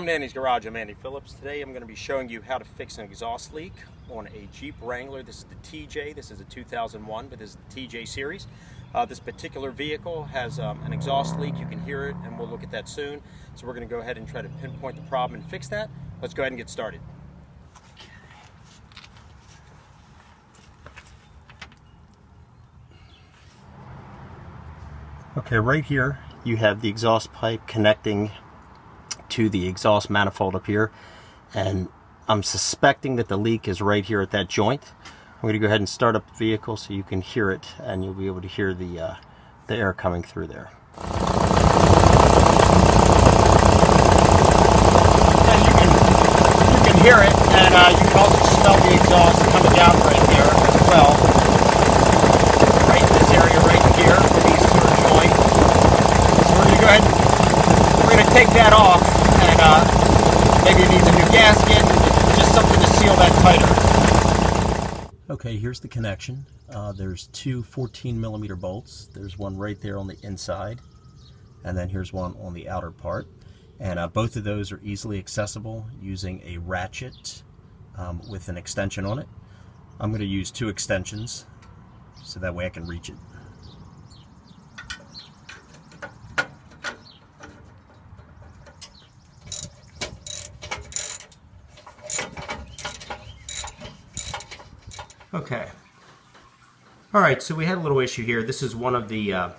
to Andy's Garage. I'm Andy Phillips. Today I'm going to be showing you how to fix an exhaust leak on a Jeep Wrangler. This is the TJ. This is a 2001, but this is the TJ series. This particular vehicle has an exhaust leak. You can hear it, and we'll look at that soon. So we're going to go ahead and try to pinpoint the problem and fix that. Let's go ahead and get started. Okay, right here you have the exhaust pipe connecting to the exhaust manifold up here, and I'm suspecting that the leak is right here at that joint. I'm going to go ahead and start up the vehicle so you can hear it, and you'll be able to hear the air coming through there. And you can hear it, and you can also smell the exhaust coming down right there as well. Right in this area right here, these two are joined. So we're going to go ahead and we're going to take that off, and maybe it needs a new gasket, just something to seal that tighter. Okay, here's the connection. There's two 14mm bolts. There's one right there on the inside, and then here's one on the outer part. And both of those are easily accessible using a ratchet with an extension on it. I'm going to use two extensions so that way I can reach it. Okay. All right, so we had a little issue here. This is one of the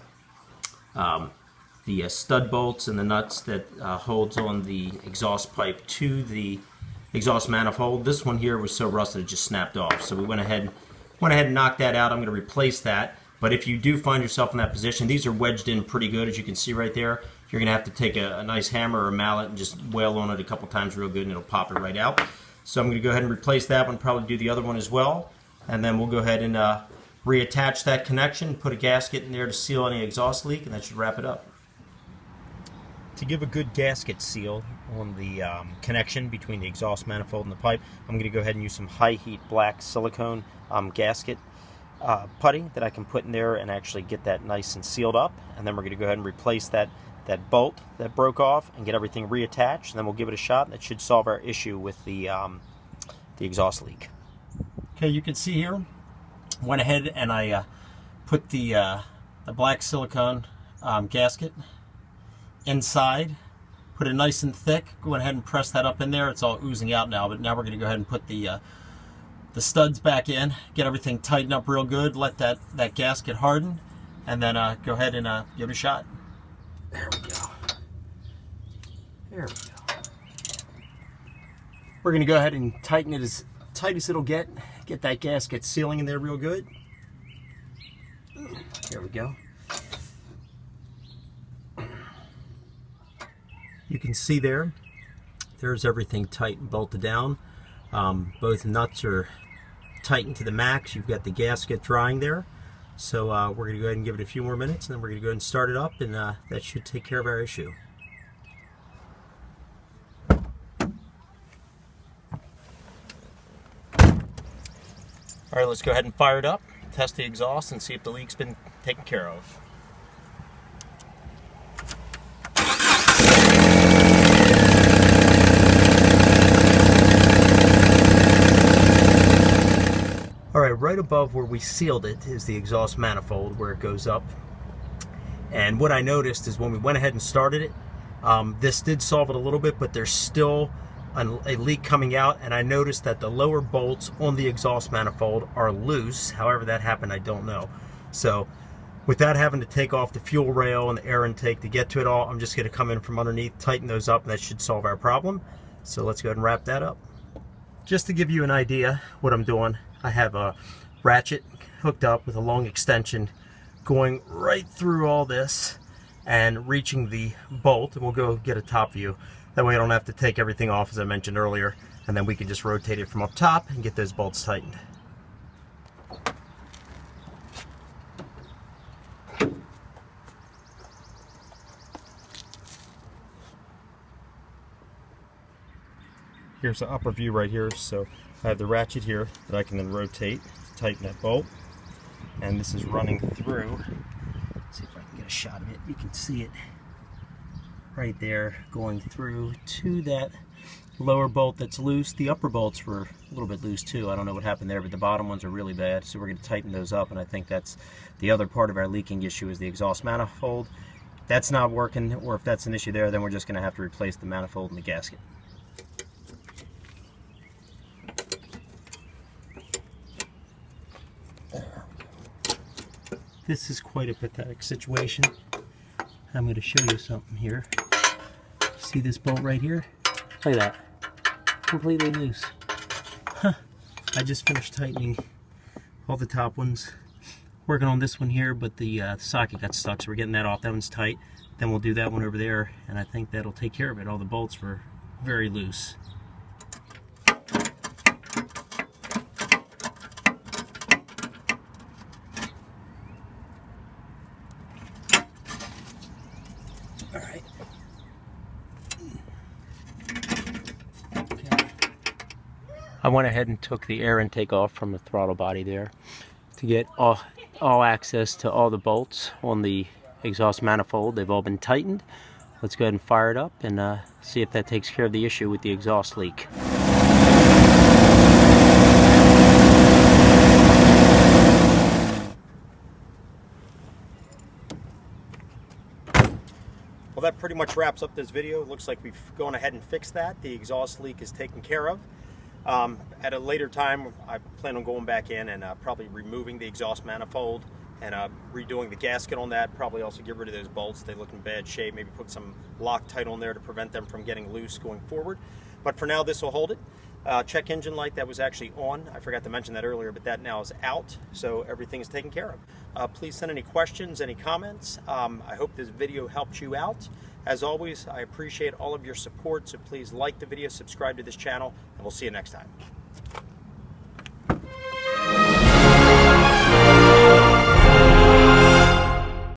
stud bolts and the nuts that holds on the exhaust pipe to the exhaust manifold. This one here was so rusted it just snapped off. So we went ahead and knocked that out. I'm going to replace that. But if you do find yourself in that position, these are wedged in pretty good, as you can see right there. You're going to have to take a nice hammer or a mallet and just wail on it a couple times real good, and it'll pop it right out. So I'm going to go ahead and replace that one, probably do the other one as well. And then we'll go ahead and reattach that connection, put a gasket in there to seal any exhaust leak, and that should wrap it up. To give a good gasket seal on the connection between the exhaust manifold and the pipe, I'm going to go ahead and use some high heat black silicone gasket putty that I can put in there and actually get that nice and sealed up. And then we're going to go ahead and replace that bolt that broke off and get everything reattached, and then we'll give it a shot, and that should solve our issue with the exhaust leak. Okay, you can see here, went ahead and I put the black silicone gasket inside, put it nice and thick, go ahead and press that up in there. It's all oozing out now, but now we're going to go ahead and put the studs back in, get everything tightened up real good, let that gasket harden, and then go ahead and give it a shot. There we go. There we go. We're going to go ahead and tighten it as tight as it'll get that gasket sealing in there real good. There we go. You can see there's everything tight and bolted down. Both nuts are tightened to the max. You've got the gasket drying there. So we're going to go ahead and give it a few more minutes, and then we're going to go ahead and start it up, and that should take care of our issue. All right, let's go ahead and fire it up, test the exhaust, and see if the leak's been taken care of. All right, right above where we sealed it is the exhaust manifold where it goes up. And what I noticed is when we went ahead and started it, this did solve it a little bit, but there's still a leak coming out, and I noticed that the lower bolts on the exhaust manifold are loose. However that happened, I don't know. So without having to take off the fuel rail and the air intake to get to it all, I'm just going to come in from underneath, tighten those up, and that should solve our problem. So let's go ahead and wrap that up. Just to give you an idea what I'm doing, I have a ratchet hooked up with a long extension going right through all this and reaching the bolt, and we'll go get a top view. That way I don't have to take everything off, as I mentioned earlier, and then we can just rotate it from up top and get those bolts tightened. Here's the upper view right here. So I have the ratchet here that I can then rotate to tighten that bolt, and this is running through. Let's see if I can get a shot of it. You can see it right there going through to that lower bolt that's loose. The upper bolts were a little bit loose too. I don't know what happened there, but the bottom ones are really bad, so we're going to tighten those up, and I think that's the other part of our leaking issue is the exhaust manifold. If that's not working, or if that's an issue there, then we're just going to have to replace the manifold and the gasket. This is quite a pathetic situation. I'm going to show you something here. See this bolt right here? Look at that. Completely loose. Huh. I just finished tightening all the top ones. Working on this one here, but the socket got stuck, so we're getting that off. That one's tight. Then we'll do that one over there, and I think that'll take care of it. All the bolts were very loose. All right. Okay. I went ahead and took the air intake off from the throttle body there to get all access to all the bolts on the exhaust manifold. They've all been tightened. Let's go ahead and fire it up and see if that takes care of the issue with the exhaust leak. Well, that pretty much wraps up this video. It looks like we've gone ahead and fixed that. The exhaust leak is taken care of. At a later time, I plan on going back in and probably removing the exhaust manifold and redoing the gasket on that. Probably also get rid of those bolts. They look in bad shape. Maybe put some Loctite on there to prevent them from getting loose going forward. But for now, this will hold it. Check engine light, that was actually on. I forgot to mention that earlier, but that now is out, so everything's taken care of. Please send any questions, any comments. I hope this video helped you out. As always, I appreciate all of your support, so please like the video, subscribe to this channel, and we'll see you next time.